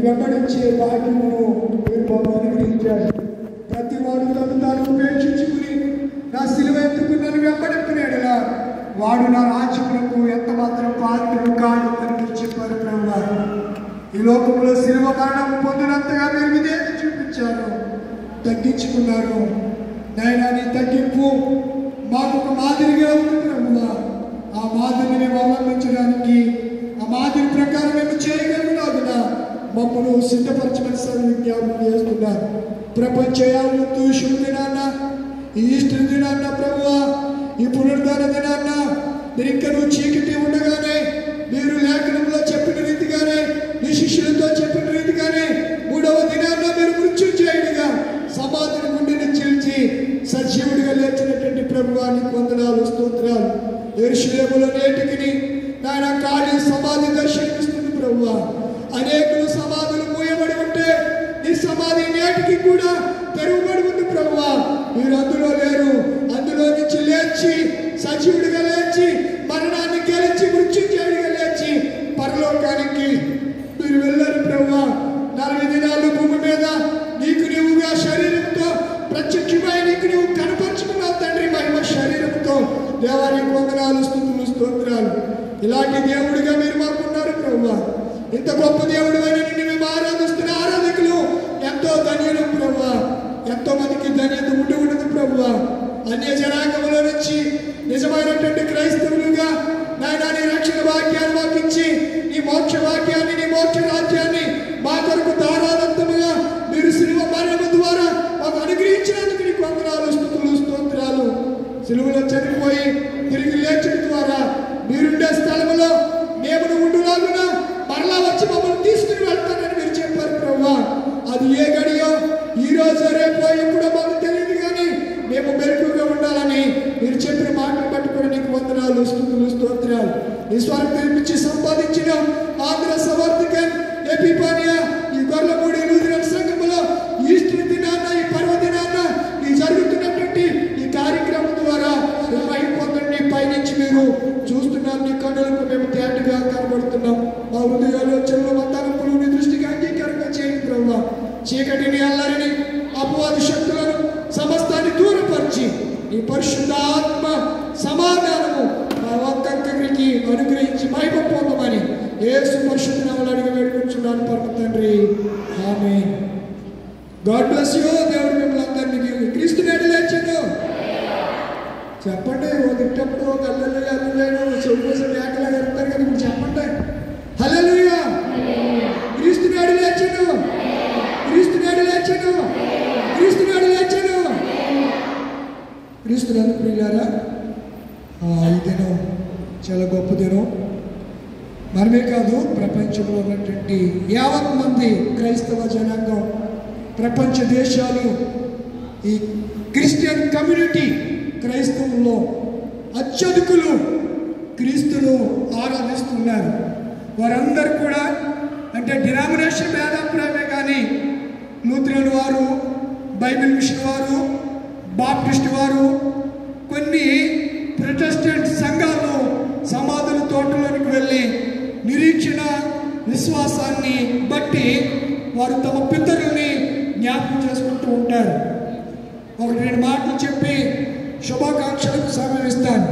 వెంబడించే భాగ్యమును మీరు మాకు అనుగ్రహించారు. ప్రతి వాడు తను తాను ఉపేక్షించుకుని నా సిలువ ఎత్తుకుని నన్ను వెంబడింపునేడలా వాడు నా రాజ్యములకు ఎంత మాత్రం పాత్రుడు కాడు అని మీరు చెప్పారు ప్రభువా. ఈ లోకంలో సిలువ మరణం పొందినంతగా మీరు విధేయత చూపించారు, తగ్గించుకున్నారు. నాయనా నీ తగ్గింపు మాకు ఒక మాదిరిగా ఉంది ప్రభువా. ఆ మాదిరిని మేము అవలంబించడానికి, ఆ మాదిరి ప్రకారం మేము చేయగలుగునా మమ్మల్ని సిద్ధపరచమని విజ్ఞాపన చేస్తున్నారు. ప్రపంచ యావత్తు శుభ దినాన్న, ఈ ఈస్టర్ దినాన్న ప్రభువా, ఈ పునరుద్ధాన దినాన్న మీరు ఇంకా నువ్వు చీకటి ఉండగానే మీరు లేఖనంలో చెప్పిన రీతిగానే నీ శిష్యులతో చెప్పిన రీతిగానే మూడవ దినాన్న మీరు మృత్యుంజయుడిగా సమాధిని గుండెని చీల్చి సజీవుడిగా లేచినటువంటి ప్రభువానికి వందనాలు స్తోత్రాలు. యెరూషలేములో నేటికి నాయన ఖాళీ సమాధి దర్శనమిస్తుంది ప్రభువా. అనేకులు సమాధులు మూయబడి ఉంటే నీ సమాధి నేటికి కూడా తెరువబడి ఉంది ప్రభువా. మీరు అందులో లేరు. అందులో నుంచి లేచి సజీవుడిగా లేచి మరణాన్ని గెలిచి మృత్యుంజయుడిగా లేచి పరలోకానికి మీరు వెళ్ళారు ప్రభువా. 40 దినాలు భూమి మీద నీకు నీవుగా శరీరంతో ప్రత్యక్షమై నీకు నీవు కనపరుచుకున్నావు తండ్రి మహిమ శరీరంతో. దేవానికి వందనాలు స్తుతులు స్తోత్రాలు. ఇలాంటి దేవుడిగా మీరు మాకున్నారు ప్రభువా. ఇంత గొప్ప దేవుడు అని నిన్ను మేము ఆరాధిస్తున్న ఆరాధకులు ఎంతో ధన్యులు ప్రభువా. ఎంతో మందికి ధన్యత ఉండదు ప్రభువా. అన్య జనాంగంలో నుంచి నిజమైనటువంటి క్రైస్తవులుగా నాయన నీ రక్షణ వాక్యాన్ని మాకు ఇచ్చి నీ మోక్ష వాక్యాన్ని, నీ మోక్ష రాజ్యాన్ని మా కొరకు ధారాళంతముగా మీరు సిలువ మరణము ద్వారా మాకు అనుగ్రహించినందుకు నీకు వందనాలు స్తుతులు స్తోత్రాలు. సిలువలో చనిపోయి తిరిగి లేచడం ద్వారా మీరుండే స్థలంలో మేము ఉండులాగున మరలా వచ్చి మమ్మల్ని తీసుకుని వెళ్తానని మీరు చెప్పారు ప్రభువా. అది ఏ గడియో ఈ రోజు రేపో ఎప్పుడో మాకు తెలియదు, కానీ మేము మెరుగుగా ఉండాలని మీరు చెప్పిన మాటలు పట్టుకుని నీకు వందనాలు స్తుతులు స్తోత్రాలు. నీ స్వరం పిలిపించి సంపాదించిన ఆంధ్ర సవర్తికన్ ఎపిపానియా ఈ గొర్లమూడి లూథరన్ సంఘములో ఈస్టర్ దినాన్న, ఈ పర్వదినాన్న ఈ జరుగుతున్నటువంటి ఈ కార్యక్రమం ద్వారా పొందండి. పైనుంచి మీరు చూస్తున్నారు, నీ కన్నులకు మేము తేటగా కనబడుతున్నాం. మా హృదయాల్లో చెల్లు మా తలంపులు నీ దృష్టికి అంగీకారంగా చేయండి ప్రభువా. చీకటిని, అల్లరిని, అపవాది శక్తులను సమస్తాన్ని దూరపరిచి నీ పరిశుద్ధాత్మ సమాధానము మా ఒక్కొక్కరికి అనుగ్రహించి మహిమ పొందమని యేసు పరిశుద్ధ నామములో అడిగి వేడుకుంటున్నాను పరమ తండ్రి, ఆమేన్. God bless you. దేవుడు మిమ్మల్ని అందరినీ క్రీస్తు నేడు లేచాడు చెప్పండి. ఓ తిట్టప్పుడు ఒక హల్లెలూయా హల్లెలూయా చెవు కోసం ఏకలా చెప్తారు కదా, ఇప్పుడు చెప్పండి హల్లెలూయా. క్రీస్తు నేడు లేచాడు, క్రీస్తు నేడు లేచాడు, క్రీస్తు నేడు లేచాడు. క్రీస్తు నందు ప్రియులారా, ఈ దినం చాలా గొప్ప దినం. మనమే కాదు, ప్రపంచంలో ఉన్నటువంటి యావత్ మంది క్రైస్తవ జనాంగం, ప్రపంచ దేశాలు, ఈ క్రిస్టియన్ కమ్యూనిటీ క్రైస్తవుల్లో అత్యధికులు క్రీస్తును ఆరాధిస్తున్నారు. వారందరూ కూడా అంటే డినామినేషన్ భేదాభిప్రాయమే కానీ లూథరన్ వారు, బైబిల్ మిషన్ వారు, బాప్టిస్ట్ వారు, కొన్ని ప్రొటెస్టెంట్ సంఘాలు సమాధుల తోటలోనికి వెళ్ళి నిరీక్షణ విశ్వాసాన్ని బట్టి వారు తమ పితరుల్ని జ్ఞాపకం చేసుకుంటూ ఉంటారు. 1-2 మాటలు చెప్పి శుభాకాంక్షలకు సమయం ఇస్తాను.